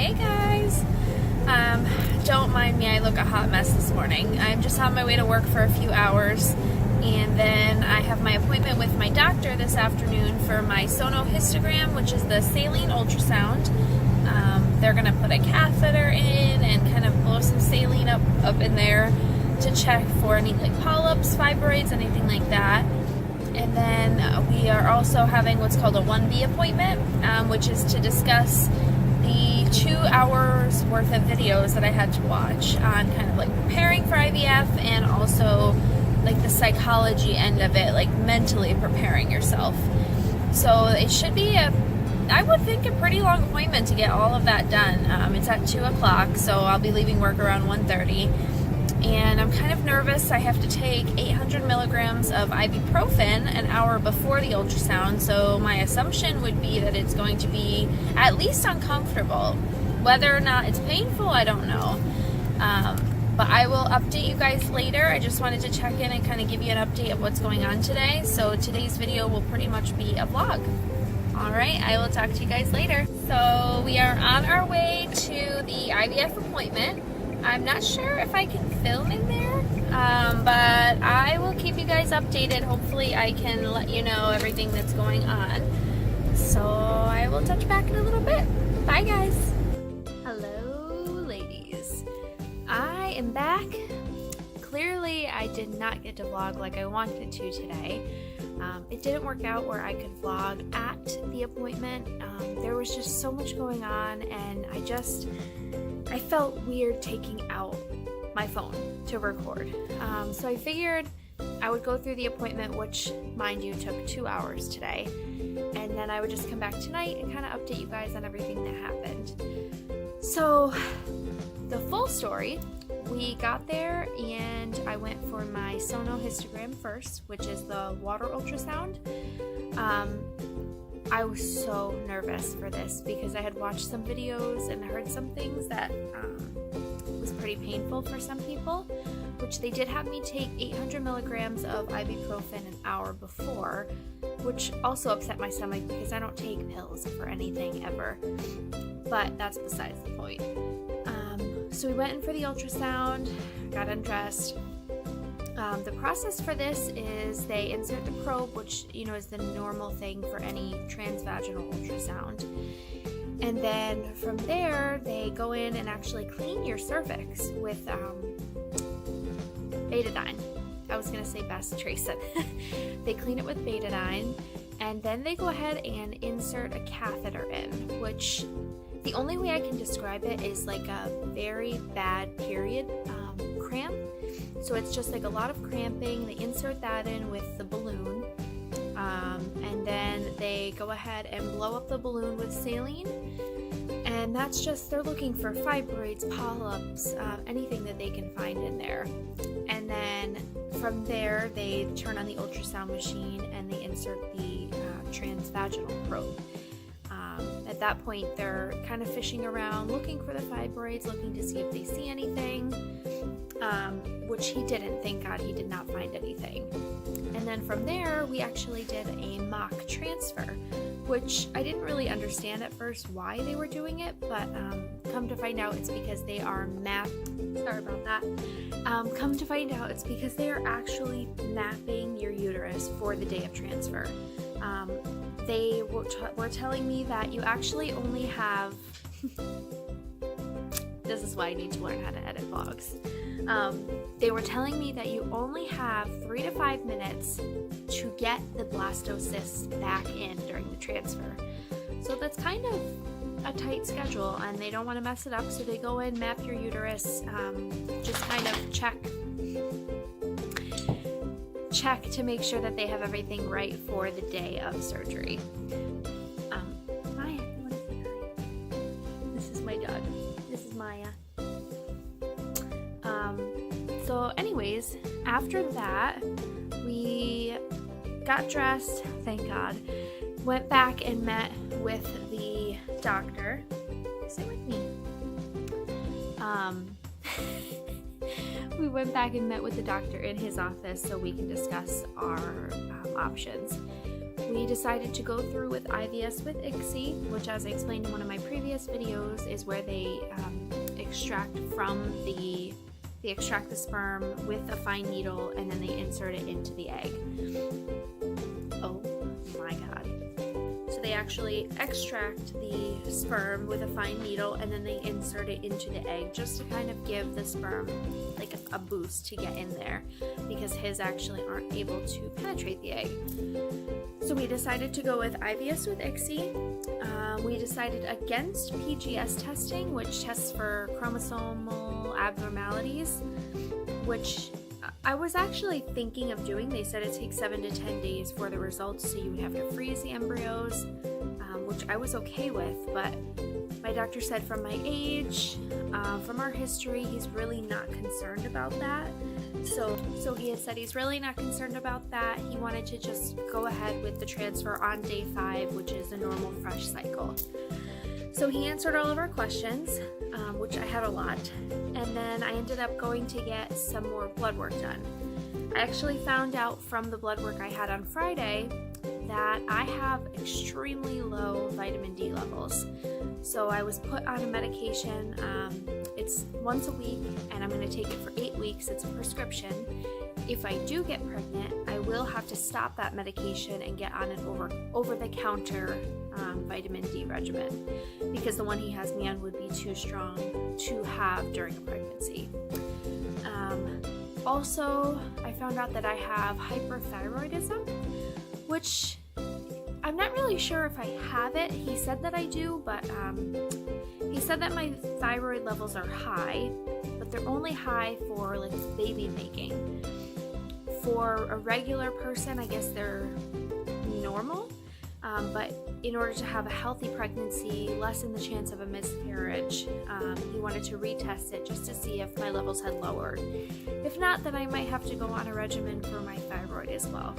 Hey guys! Don't mind me, I look a hot mess this morning. I'm just on my way to work for a few hours, and then I have my appointment with my doctor this afternoon for my sonohistogram, which is the saline ultrasound. They're going to put a catheter in and kind of blow some saline up in there to check for any like polyps, fibroids, anything like that. And then we are also having what's called a 1B appointment, which is to discuss the 2 hours worth of videos that I had to watch on kind of like preparing for IVF and also like the psychology end of it, like mentally preparing yourself. So it should be I would think a pretty long appointment to get all of that done. It's at 2 o'clock, so I'll be leaving work around 1:30. And I'm kind of nervous. I have to take 800 milligrams of ibuprofen an hour before the ultrasound, so my assumption would be that it's going to be at least uncomfortable. Whether or not it's painful, I don't know. But I will update you guys later. I just wanted to check in and kind of give you an update of what's going on today. So today's video will pretty much be a vlog. Alright, I will talk to you guys later. So we are on our way to the IVF appointment. I'm not sure if I can film in there, but I will keep you guys updated. Hopefully I can let you know everything that's going on. So I will touch back in a little bit. Bye guys. Hello ladies. I am back. Clearly I did not get to vlog like I wanted to today. It didn't work out where I could vlog at the appointment. There was just so much going on, and I felt weird taking out my phone to record. So I figured I would go through the appointment, which, mind you, took 2 hours today, and then I would just come back tonight and kind of update you guys on everything that happened. So, the full story, we got there and I went for my sonohistogram first, which is the water ultrasound. I was so nervous for this because I had watched some videos and heard some things that was pretty painful for some people, which they did have me take 800 milligrams of ibuprofen an hour before, which also upset my stomach because I don't take pills for anything ever, but that's besides the point. So we went in for the ultrasound, got undressed. The process for this is they insert the probe, which is the normal thing for any transvaginal ultrasound. And then from there, they go in and actually clean your cervix with betadine. I was going to say bacitracin. They clean it with betadine, and then they go ahead and insert a catheter in, which the only way I can describe it is like a very bad period cramp. So it's just like a lot of cramping. They insert that in with the balloon, and then they go ahead and blow up the balloon with saline. And that's just, they're looking for fibroids, polyps, anything that they can find in there. And then from there, they turn on the ultrasound machine and they insert the transvaginal probe. At that point, they're kind of fishing around, looking for the fibroids, looking to see if they see anything, which he didn't. Thank God he did not find anything. And then from there, we actually did a mock transfer, which I didn't really understand at first why they were doing it, but come to find out it's because they are come to find out it's because they are actually mapping your uterus for the day of transfer. They were telling me that you actually only have this is why I need to learn how to edit vlogs. They were telling me that you only have 3 to 5 minutes to get the blastocysts back in during the transfer. So that's kind of a tight schedule, and they don't want to mess it up, so they go in, map your uterus, just kind of check to make sure that they have everything right for the day of surgery. Maya, you want to say hi? This is my dog. This is Maya. So anyways, after that, we got dressed, thank God, went back and met with the doctor. Sit with me. We went back and met with the doctor in his office so we can discuss our options. we decided to go through with IVF with ICSI, which, as I explained in one of my previous videos, is where they extract the sperm with a fine needle and then they insert it into the egg. Oh my god. So they actually extract the sperm with a fine needle and then they insert it into the egg just to kind of give the sperm like a boost to get in there, because his actually aren't able to penetrate the egg. So we decided to go with IVF with ICSI. We decided against PGS testing, which tests for chromosomal abnormalities, which I was actually thinking of doing. They said it takes 7 to 10 days for the results, so you would have to freeze the embryos, which I was okay with, but my doctor said from my age, from our history, he's really not concerned about that. So he had said he's really not concerned about that. He wanted to just go ahead with the transfer on day 5, which is a normal fresh cycle. So he answered all of our questions, which I had a lot, and then I ended up going to get some more blood work done. I actually found out from the blood work I had on Friday that I have extremely low vitamin D levels. So I was put on a medication. It's once a week and I'm going to take it for 8 weeks. It's a prescription. If I do get pregnant, I will have to stop that medication and get on an over-the-counter vitamin D regimen, because the one he has me on would be too strong to have during a pregnancy. Also, I found out that I have hyperthyroidism, which I'm not really sure if I have it. He said that I do, but he said that my thyroid levels are high, but they're only high for like baby making. For a regular person, I guess they're normal, but in order to have a healthy pregnancy, lessen the chance of a miscarriage, he wanted to retest it just to see if my levels had lowered. If not, then I might have to go on a regimen for my thyroid as well.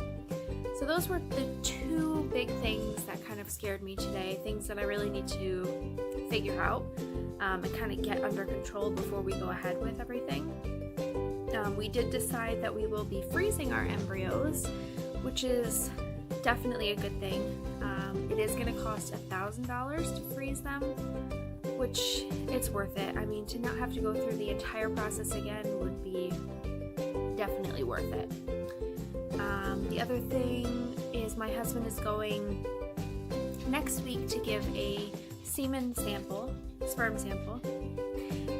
So those were the 2 big things that kind of scared me today, things that I really need to figure out and kind of get under control before we go ahead with everything. We did decide that we will be freezing our embryos, which is definitely a good thing. It is going to cost $1,000 to freeze them, which it's worth it. I mean, to not have to go through the entire process again would be definitely worth it. The other thing is my husband is going next week to give a sperm sample.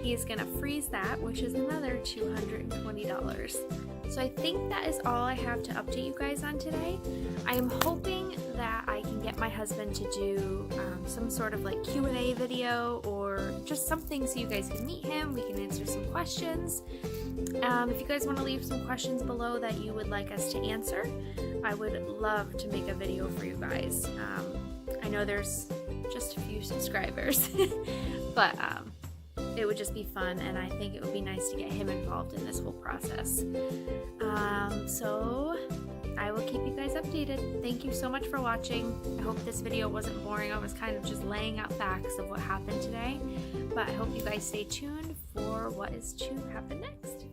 He's gonna freeze that, which is another $220. So I think that is all I have to update you guys on today. I am hoping that I can get my husband to do some sort of like Q&A video or just something so you guys can meet him. We can answer some questions. If you guys want to leave some questions below that you would like us to answer, I would love to make a video for you guys. I know there's just a few subscribers, but it would just be fun, and I think it would be nice to get him involved in this whole process. So I will keep you guys updated. Thank you so much for watching. I hope this video wasn't boring. I was kind of just laying out facts of what happened today, but I hope you guys stay tuned for what is to happen next.